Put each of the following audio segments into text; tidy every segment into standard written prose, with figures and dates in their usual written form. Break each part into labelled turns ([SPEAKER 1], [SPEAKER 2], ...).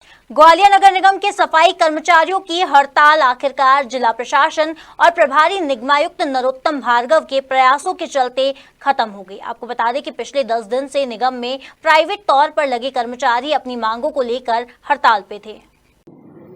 [SPEAKER 1] ग्वालियर नगर निगम के सफाई कर्मचारियों की हड़ताल आखिरकार जिला प्रशासन और प्रभारी निगमायुक्त नरोत्तम भार्गव के प्रयासों के चलते खत्म हो गई। आपको बता दें कि पिछले 10 दिन से निगम में प्राइवेट तौर पर लगे कर्मचारी अपनी मांगों को लेकर हड़ताल पे थे।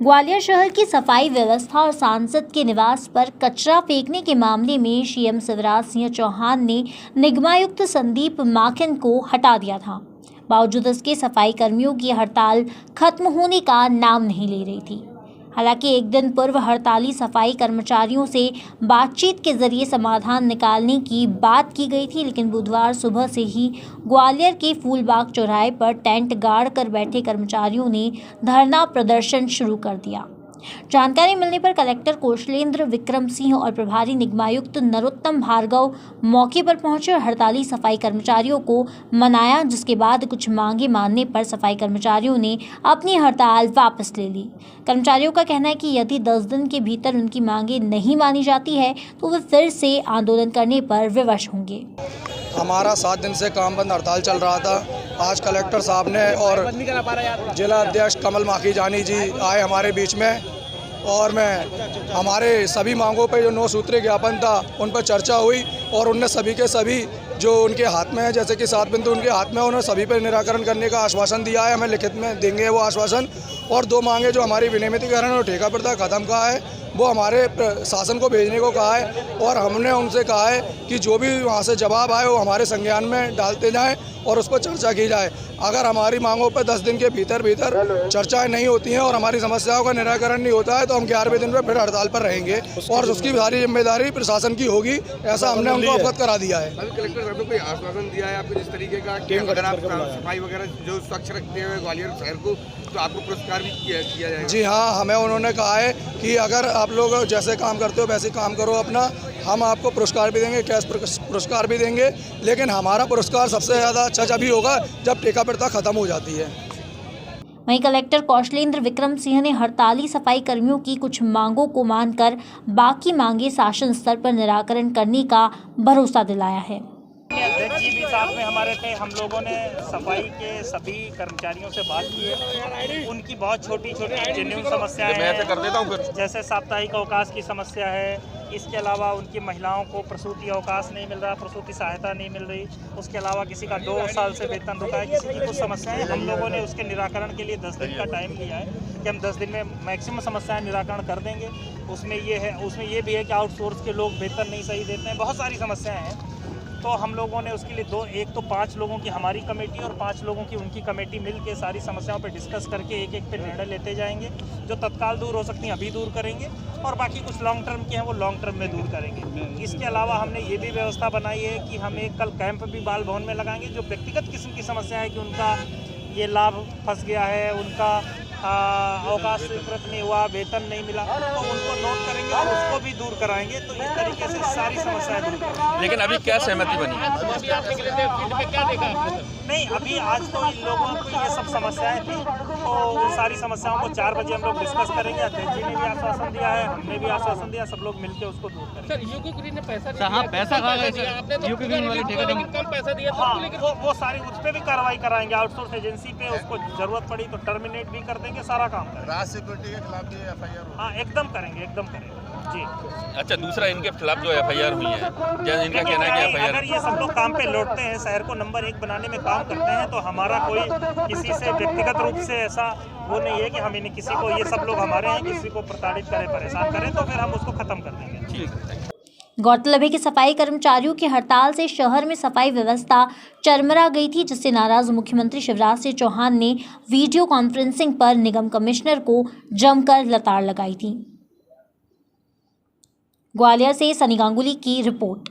[SPEAKER 1] ग्वालियर शहर की सफाई व्यवस्था और सांसद के निवास पर कचरा फेंकने के मामले में सीएम शिवराज सिंह चौहान ने निगमायुक्त संदीप माखन को हटा दिया था। बावजूद इसके सफाई कर्मियों की हड़ताल खत्म होने का नाम नहीं ले रही थी। हालांकि एक दिन पूर्व हड़ताली सफाई कर्मचारियों से बातचीत के जरिए समाधान निकालने की बात की गई थी, लेकिन बुधवार सुबह से ही ग्वालियर के फूलबाग चौराहे पर टेंट गाड़ कर बैठे कर्मचारियों ने धरना प्रदर्शन शुरू कर दिया। जानकारी मिलने पर कलेक्टर कौशलेंद्र विक्रम सिंह और प्रभारी निगमायुक्त नरोत्तम भार्गव मौके पर पहुंचे और हड़ताली सफाई कर्मचारियों को मनाया, जिसके बाद कुछ मांगे मानने पर सफाई कर्मचारियों ने अपनी हड़ताल वापस ले ली। कर्मचारियों का कहना है कि यदि 10 दिन के भीतर उनकी मांगे नहीं मानी जाती है तो वे फिर से आंदोलन करने पर विवश होंगे।
[SPEAKER 2] हमारा 7 दिन से काम बंद हड़ताल चल रहा था। आज कलेक्टर साहब ने और जिला अध्यक्ष कमल माखीजानी जी आए हमारे बीच में और हमारे सभी मांगों पर जो 9 सूत्रीय ज्ञापन था उन पर चर्चा हुई और उनने सभी के सभी जो उनके हाथ में है, जैसे कि 7 बिंदु उनके हाथ में, उन्होंने सभी पर निराकरण करने का आश्वासन दिया है। हमें लिखित में देंगे वो आश्वासन। और 2 मांगे जो हमारी विनियमितीकरण और ठेका प्रथा खत्म का है वो हमारे शासन को भेजने को कहा है और हमने उनसे कहा है कि जो भी वहाँ से जवाब आए वो हमारे संज्ञान में डालते जाएं और उस पर चर्चा की जाए। अगर हमारी मांगों पर 10 दिन के भीतर चर्चाएं नहीं होती हैं और हमारी समस्याओं का निराकरण नहीं होता है तो हम 11वें दिन पर फिर हड़ताल पर रहेंगे और उसकी सारी जिम्मेदारी प्रशासन की होगी, ऐसा हमने उनको अवगत करा दिया है।
[SPEAKER 3] कलेक्टर साहब ने कोई आश्वासन दिया है आपको जिस तरीके का कि अगर आप सफाई वगैरह जो स्वच्छ रखते हुए ग्वालियर शहर को तो आपको पुरस्कार भी किया जाएगा?
[SPEAKER 2] जी हाँ, हमें उन्होंने कहा है कि अगर आप लोग जैसे काम करते हो वैसे काम करो अपना, हम आपको पुरस्कार भी देंगे, कैश पुरस्कार भी देंगे, लेकिन हमारा पुरस्कार सबसे ज़्यादा अच्छा जब ही होगा जब ठेका प्रथा खत्म हो जाती है।
[SPEAKER 1] वहीं कलेक्टर कौशलेंद्र विक्रम सिंह ने हड़ताली सफाई कर्मियों की कुछ मांगों को मानकर बाकी मांगे शासन स्तर पर निराकरण करने का भरोसा दिलाया है।
[SPEAKER 4] अध्यक्ष जी भी साथ में हमारे थे। हम लोगों ने सफाई के सभी कर्मचारियों से बात की है। उनकी बहुत छोटी छोटी जेन्युइन समस्याएं हैं, जैसे साप्ताहिक अवकाश की समस्या है। इसके अलावा उनकी महिलाओं को प्रसूति अवकाश नहीं मिल रहा, प्रसूति सहायता नहीं मिल रही। उसके अलावा किसी का 2 साल से वेतन रुका है, किसी की कुछ समस्याएं। हम लोगों ने उसके निराकरण के लिए 10 दिन का टाइम लिया है कि हम 10 दिन में मैक्सिमम समस्याएं निराकरण कर देंगे। उसमें ये भी है कि आउटसोर्स के लोग वेतन नहीं सही देते हैं, बहुत सारी समस्याएँ हैं। तो हम लोगों ने उसके लिए एक तो 5 लोगों की हमारी कमेटी और 5 लोगों की उनकी कमेटी मिल के सारी समस्याओं पर डिस्कस करके एक पे निर्णय लेते जाएंगे। जो तत्काल दूर हो सकती हैं अभी दूर करेंगे और बाकी कुछ लॉन्ग टर्म की हैं वो लॉन्ग टर्म में दूर करेंगे। इसके अलावा हमने ये भी व्यवस्था बनाई है कि हम एक कल कैंप भी बाल भवन में लगाएंगे। जो व्यक्तिगत किस्म की समस्या है कि उनका ये लाभ फंस गया है, उनका अवकाश स्वीकृत नहीं हुआ, वेतन नहीं मिला, तो उनको नोट करेंगे और उसको भी दूर कराएंगे। तो इस तरीके से सारी समस्याएं दूर करेंगे।
[SPEAKER 5] लेकिन अभी क्या सहमति बनी?
[SPEAKER 4] नहीं, अभी आज तो इन लोगों को ये सब समस्याएं थी तो उन सारी समस्याओं को 4 बजे हम लोग डिस्कस करेंगे। अध्यक्ष जी ने भी आश्वासन दिया है, हमने भी आश्वासन दिया, सब लोग मिलकर उसको दूर करेंगे। हाँ, वो सारी उस पर भी कार्रवाई कराएंगे। आउटसोर्स एजेंसी पे उसको जरूरत पड़ी तो टर्मिनेट भी कर देंगे, सारा काम करेंगे।
[SPEAKER 3] सिक्योरिटी के खिलाफ भी FIR
[SPEAKER 4] हाँ, एकदम करेंगे जी।
[SPEAKER 5] अच्छा, दूसरा इनके खिलाफ जो FIR हुई है, जैसे इनका कहना है कि FIR
[SPEAKER 4] अगर ये सब लोग काम पे लौटते हैं, शहर को नंबर 1 बनाने में काम करते हैं तो हमारा कोई किसी से व्यक्तिगत रूप से ऐसा वो नहीं है कि हम इन्हें किसी को, ये सब लोग हमारे हैं, किसी को प्रताड़ित करें, परेशान करें तो फिर हम उसको खत्म कर देंगे।
[SPEAKER 1] गौरतलब है कि सफाई कर्मचारियों की हड़ताल से शहर में सफाई व्यवस्था चरमरा गई थी, जिससे नाराज मुख्यमंत्री शिवराज सिंह चौहान ने वीडियो कॉन्फ्रेंसिंग पर निगम कमिश्नर को जमकर लताड़ लगाई थी। ग्वालियर से सनी गांगुली की रिपोर्ट।